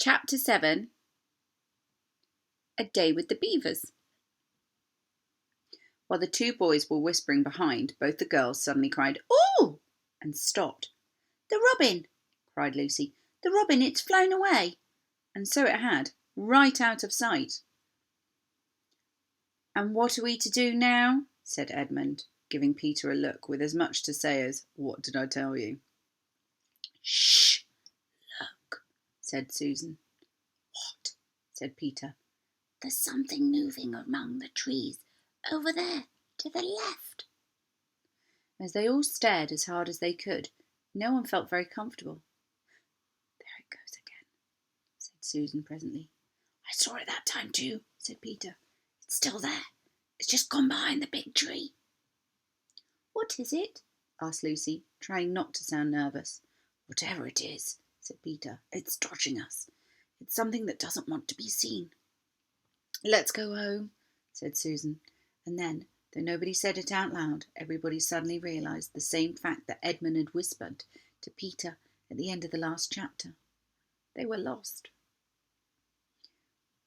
Chapter 7. A Day with the Beavers. While the two boys were whispering behind, both the girls suddenly cried, "Oh!" and stopped. "The robin!" cried Lucy. "The robin, it's flown away!" And so it had, right out of sight. "And what are we to do now?" said Edmund, giving Peter a look with as much to say as, "What did I tell you?" "Shh! Look," said Susan. "What?" said Peter. "There's something moving among the trees over there to the left." As they all stared as hard as they could, no one felt very comfortable. "There it goes again," said Susan presently. "I saw it that time too," said Peter. "It's still there. It's just gone behind the big tree." "What is it?" asked Lucy, trying not to sound nervous. "Whatever it is," said Peter, "it's dodging us. It's something that doesn't want to be seen." "Let's go home," said Susan. And then, though nobody said it out loud, everybody suddenly realised the same fact that Edmund had whispered to Peter at the end of the last chapter. They were lost.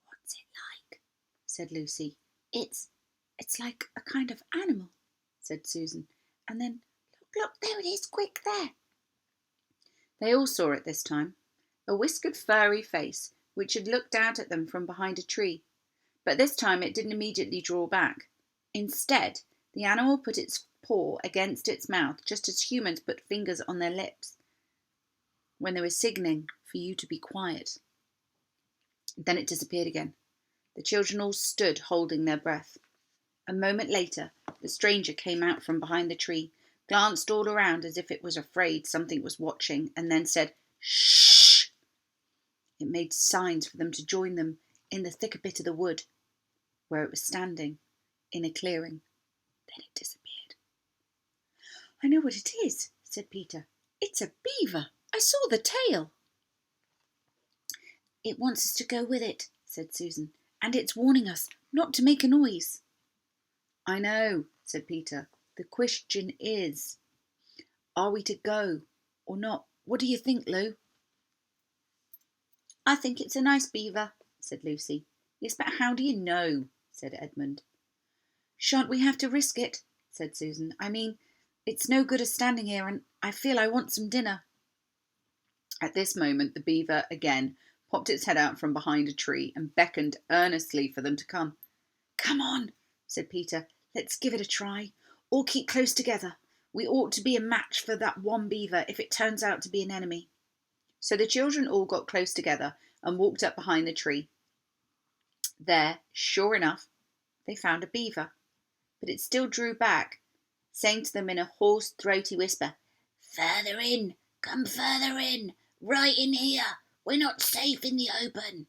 "What's it like?" said Lucy. It's like a kind of animal," said Susan. "And then, look, there it is, quick, there." They all saw it this time, a whiskered furry face which had looked out at them from behind a tree. But this time it didn't immediately draw back. Instead, the animal put its paw against its mouth, just as humans put fingers on their lips when they were signalling for you to be quiet. Then it disappeared again. The children all stood holding their breath. A moment later, the stranger came out from behind the tree, glanced all around as if it was afraid something was watching, and then said, "Shh!" It made signs for them to join them in the thicker bit of the wood, where it was standing, in a clearing. Then it disappeared. "I know what it is," said Peter. "It's a beaver. I saw the tail." "It wants us to go with it," said Susan, "and it's warning us not to make a noise." "I know," said Peter. "The question is, are we to go or not? What do you think, Lou?" "I think it's a nice beaver," said Lucy. "Yes, but how do you know?" said Edmund. "Shan't we have to risk it?" said Susan. "I mean, it's no good us standing here, and I feel I want some dinner." At this moment the beaver again popped its head out from behind a tree and beckoned earnestly for them to come. "Come on," said Peter. "Let's give it a try. All keep close together. We ought to be a match for that one beaver if it turns out to be an enemy." So the children all got close together and walked up behind the tree. There, sure enough, they found a beaver, but it still drew back, saying to them in a hoarse, throaty whisper, "Further in, come further in, right in here. We're not safe in the open."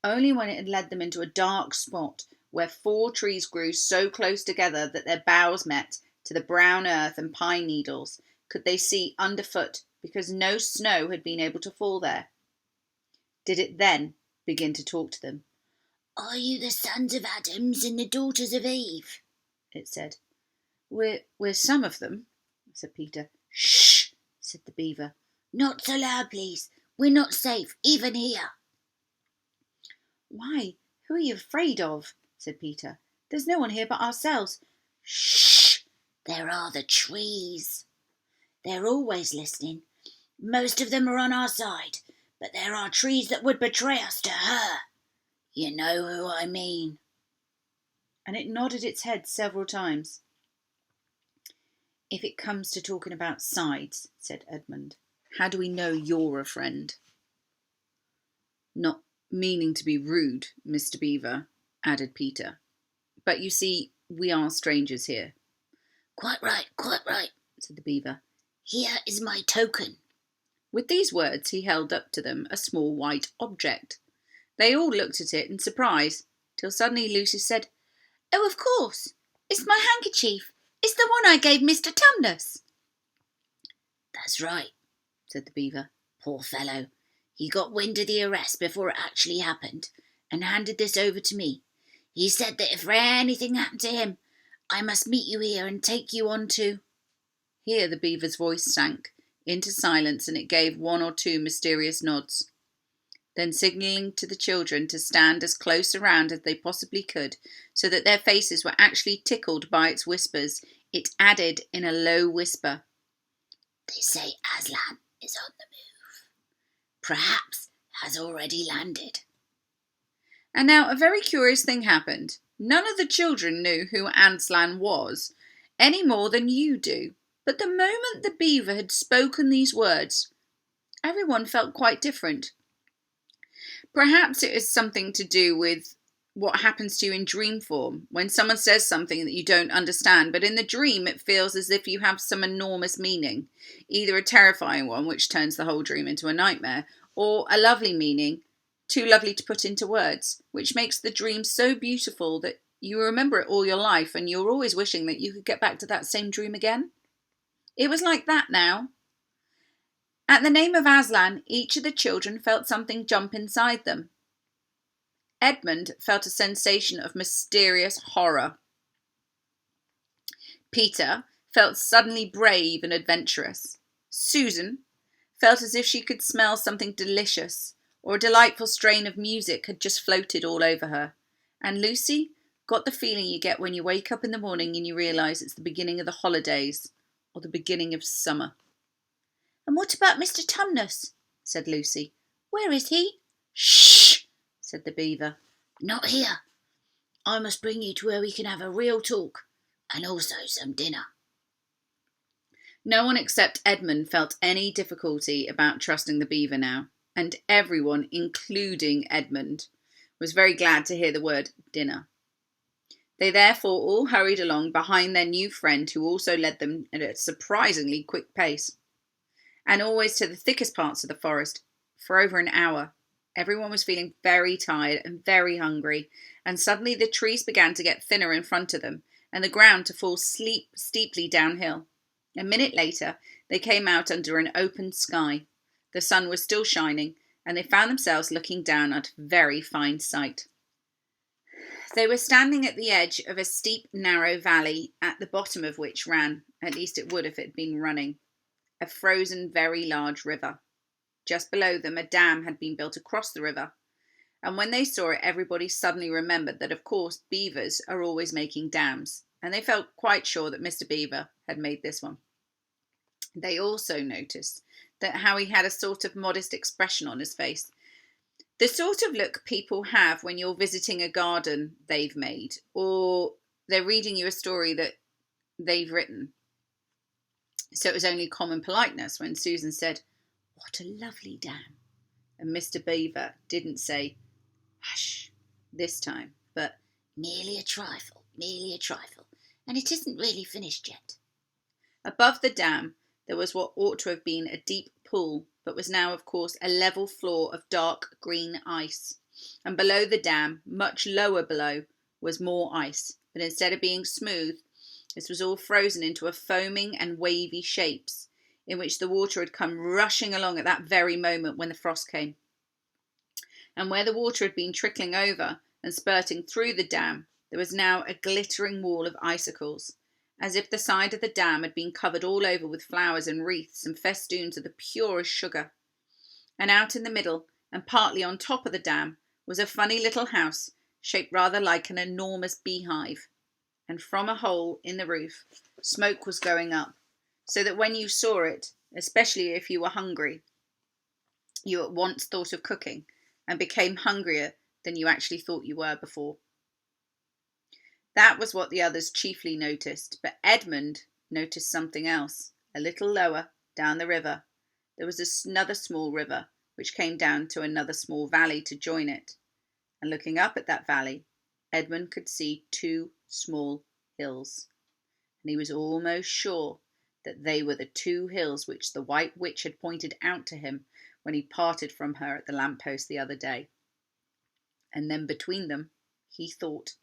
Only when it had led them into a dark spot where 4 trees grew so close together that their boughs met to the brown earth and pine needles could they see underfoot, because no snow had been able to fall there. Did it then begin to talk to them. "Are you the sons of Adams and the daughters of Eve?" it said. We're some of them," said Peter. "Shh!" said the beaver. "Not so loud, please. We're not safe, even here." "Why, who are you afraid of?" said Peter. "There's no one here but ourselves." "Shh! There are the trees. They're always listening. Most of them are on our side, but there are trees that would betray us to her. You know who I mean." And it nodded its head several times. "If it comes to talking about sides," said Edmund, "how do we know you're a friend?" "Not meaning to be rude, Mr. Beaver," added Peter, "but you see, we are strangers here." Quite right," said the beaver. "Here is my token." With these words he held up to them a small white object. They all looked at it in surprise, till suddenly Lucy said, "Oh, of course, it's my handkerchief. It's the one I gave Mr. Tumnus." "That's right," said the beaver. "Poor fellow. He got wind of the arrest before it actually happened, and handed this over to me. He said that if anything happened to him, I must meet you here and take you on to—" Here the beaver's voice sank into silence, and it gave 1 or 2 mysterious nods. Then signalling to the children to stand as close around as they possibly could, so that their faces were actually tickled by its whispers, it added in a low whisper, "They say Aslan is on the move. Perhaps has already landed." And now a very curious thing happened. None of the children knew who Aslan was, any more than you do. But the moment the beaver had spoken these words, everyone felt quite different. Perhaps it is something to do with what happens to you in dream form, when someone says something that you don't understand, but in the dream it feels as if you have some enormous meaning, either a terrifying one, which turns the whole dream into a nightmare, or a lovely meaning, too lovely to put into words, which makes the dream so beautiful that you remember it all your life and you're always wishing that you could get back to that same dream again. It was like that now. At the name of Aslan, each of the children felt something jump inside them. Edmund felt a sensation of mysterious horror. Peter felt suddenly brave and adventurous. Susan felt as if she could smell something delicious, or a delightful strain of music had just floated all over her. And Lucy got the feeling you get when you wake up in the morning and you realise it's the beginning of the holidays, or the beginning of summer. "And what about Mr. Tumnus?" said Lucy. "Where is he?" "Shh!" said the beaver. "Not here. I must bring you to where we can have a real talk, and also some dinner." No one except Edmund felt any difficulty about trusting the beaver now, and everyone, including Edmund, was very glad to hear the word dinner. They therefore all hurried along behind their new friend, who also led them at a surprisingly quick pace, and always to the thickest parts of the forest, for over an hour. Everyone was feeling very tired and very hungry, and suddenly the trees began to get thinner in front of them, and the ground to fall steeply downhill. A minute later, they came out under an open sky. The sun was still shining, and they found themselves looking down at a very fine sight. They were standing at the edge of a steep, narrow valley, at the bottom of which ran, at least it would if it had been running, a frozen, very large river. Just below them, a dam had been built across the river, and when they saw it, everybody suddenly remembered that, of course, beavers are always making dams, and they felt quite sure that Mr. Beaver had made this one. They also noticed that how he had a sort of modest expression on his face, the sort of look people have when you're visiting a garden they've made, or they're reading you a story that they've written. So it was only common politeness when Susan said, "What a lovely dam," and Mr. Beaver didn't say, "Hush," this time, but merely a trifle, and it isn't really finished yet." Above the dam there was what ought to have been a deep pool, but was now, of course, a level floor of dark green ice. And below the dam, much lower below, was more ice, but instead of being smooth, this was all frozen into a foaming and wavy shapes, in which the water had come rushing along at that very moment when the frost came. And where the water had been trickling over and spurting through the dam, there was now a glittering wall of icicles, as if the side of the dam had been covered all over with flowers and wreaths and festoons of the purest sugar. And out in the middle, and partly on top of the dam, was a funny little house, shaped rather like an enormous beehive. And from a hole in the roof, smoke was going up, so that when you saw it, especially if you were hungry, you at once thought of cooking, and became hungrier than you actually thought you were before. That was what the others chiefly noticed, but Edmund noticed something else. A little lower, down the river, there was another small river, which came down to another small valley to join it. And looking up at that valley, Edmund could see two small hills, and he was almost sure that they were the two hills which the White Witch had pointed out to him when he parted from her at the lamp-post the other day. And then between them, he thought,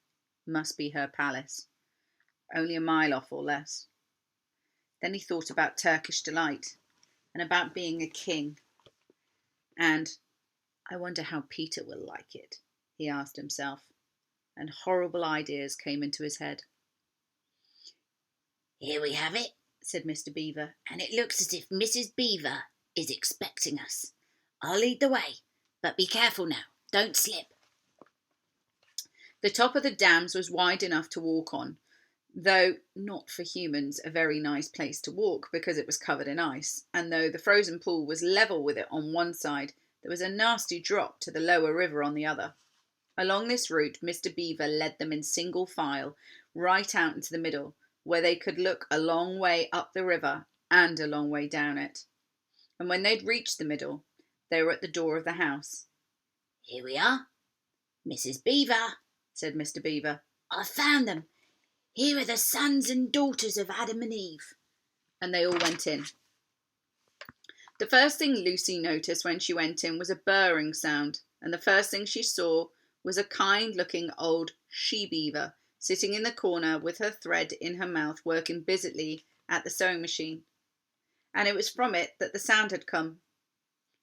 must be her palace, only a mile off or less. Then he thought about Turkish delight, and about being a king, and "I wonder how Peter will like it," he asked himself, and horrible ideas came into his head. "Here we have it," said Mr. Beaver, "and it looks as if Mrs. Beaver is expecting us. I'll lead the way, But be careful now, don't slip. The top of the dams was wide enough to walk on, though not for humans a very nice place to walk because it was covered in ice, and though the frozen pool was level with it on one side, there was a nasty drop to the lower river on the other. Along this route, Mr. Beaver led them in single file right out into the middle, where they could look a long way up the river and a long way down it. And when they'd reached the middle, they were at the door of the house. "Here we are, Mrs. Beaver," said Mr. Beaver. "I found them. Here are the sons and daughters of Adam and Eve." And they all went in. The first thing Lucy noticed when she went in was a burring sound, and the first thing she saw was a kind-looking old she-beaver sitting in the corner with her thread in her mouth, working busily at the sewing machine. And it was from it that the sound had come.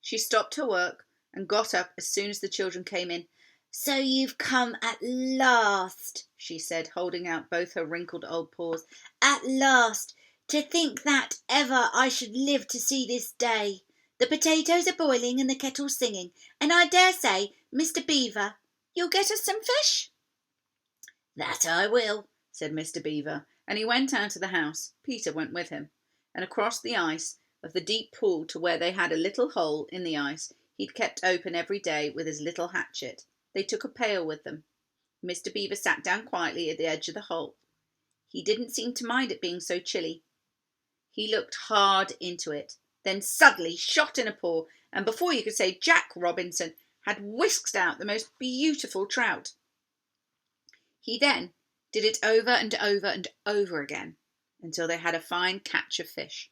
She stopped her work and got up as soon as the children came in. "So you've come at last," she said, holding out both her wrinkled old paws. "At last! To think that ever I should live to see this day. The potatoes are boiling and the kettle's singing, and I dare say, Mr. Beaver, you'll get us some fish?" "That I will," said Mr. Beaver, and he went out of the house. Peter went with him, and across the ice of the deep pool to where they had a little hole in the ice he'd kept open every day with his little hatchet. They took a pail with them. Mr. Beaver sat down quietly at the edge of the hole. He didn't seem to mind it being so chilly. He looked hard into it, then suddenly shot in a paw, and before you could say Jack Robinson, had whisked out the most beautiful trout. He then did it over and over and over again until they had a fine catch of fish.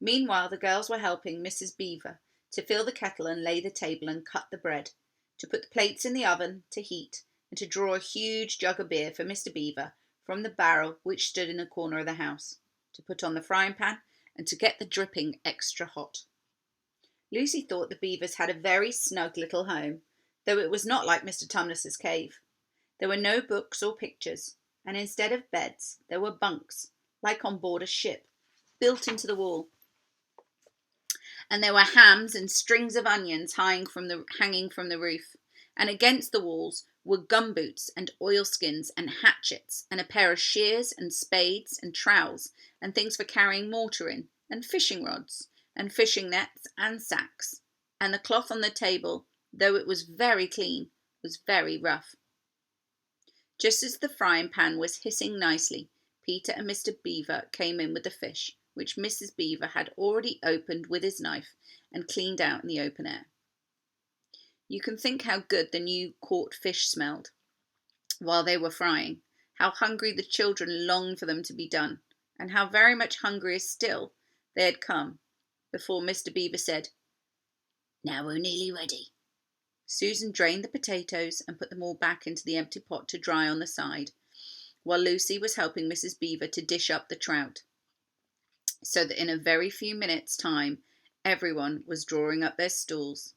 Meanwhile, the girls were helping Mrs. Beaver to fill the kettle and lay the table and cut the bread, to put the plates in the oven to heat, and to draw a huge jug of beer for Mr. Beaver from the barrel which stood in a corner of the house, to put on the frying pan, and to get the dripping extra hot. Lucy thought the Beavers had a very snug little home, though it was not like Mr. Tumnus's cave. There were no books or pictures, and instead of beds there were bunks, like on board a ship, built into the wall. And there were hams and strings of onions hanging from the roof, and against the walls were gumboots and oilskins and hatchets, and a pair of shears and spades and trowels and things for carrying mortar in, and fishing rods and fishing nets and sacks. And the cloth on the table, though it was very clean, was very rough. Just as the frying pan was hissing nicely, Peter and Mr. Beaver came in with the fish, which Mrs. Beaver had already opened with his knife and cleaned out in the open air. You can think how good the new caught fish smelled while they were frying, how hungry the children longed for them to be done, and how very much hungrier still they had come before Mr. Beaver said, "Now we're nearly ready." Susan drained the potatoes and put them all back into the empty pot to dry on the side, while Lucy was helping Mrs. Beaver to dish up the trout, so that in a very few minutes' time everyone was drawing up their stools.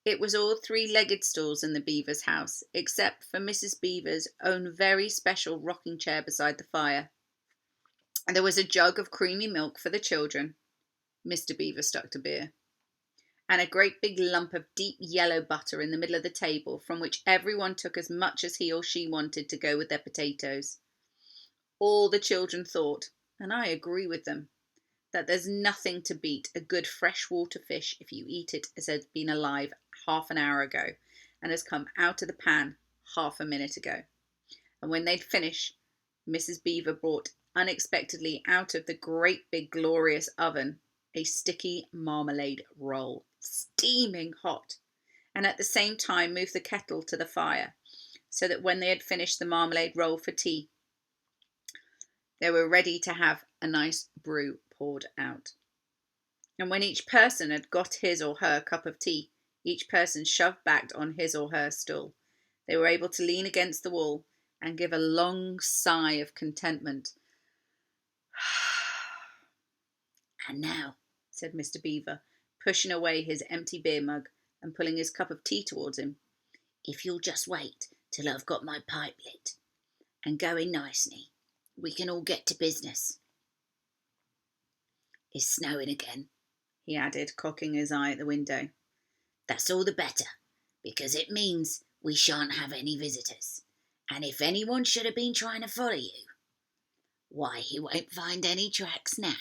It was all three-legged stools in the Beavers' house, except for Mrs. Beaver's own very special rocking chair beside the fire. And there was a jug of creamy milk for the children. Mr. Beaver stuck to beer. And a great big lump of deep yellow butter in the middle of the table, from which everyone took as much as he or she wanted to go with their potatoes. All the children thought, and I agree with them, that there's nothing to beat a good freshwater fish if you eat it as had been alive half an hour ago and has come out of the pan half a minute ago. And when they'd finished, Mrs. Beaver brought unexpectedly out of the great big glorious oven a sticky marmalade roll, steaming hot, and at the same time moved the kettle to the fire, so that when they had finished the marmalade roll for tea, they were ready to have a nice brew poured out. And when each person had got his or her cup of tea, each person shoved back on his or her stool, they were able to lean against the wall and give a long sigh of contentment. "And now," said Mr. Beaver, pushing away his empty beer mug and pulling his cup of tea towards him, "if you'll just wait till I've got my pipe lit and going nicely, we can all get to business. It's snowing again," he added, cocking his eye at the window. That's all the better, because it means we shan't have any visitors. And if anyone should have been trying to follow you, why, he won't find any tracks now."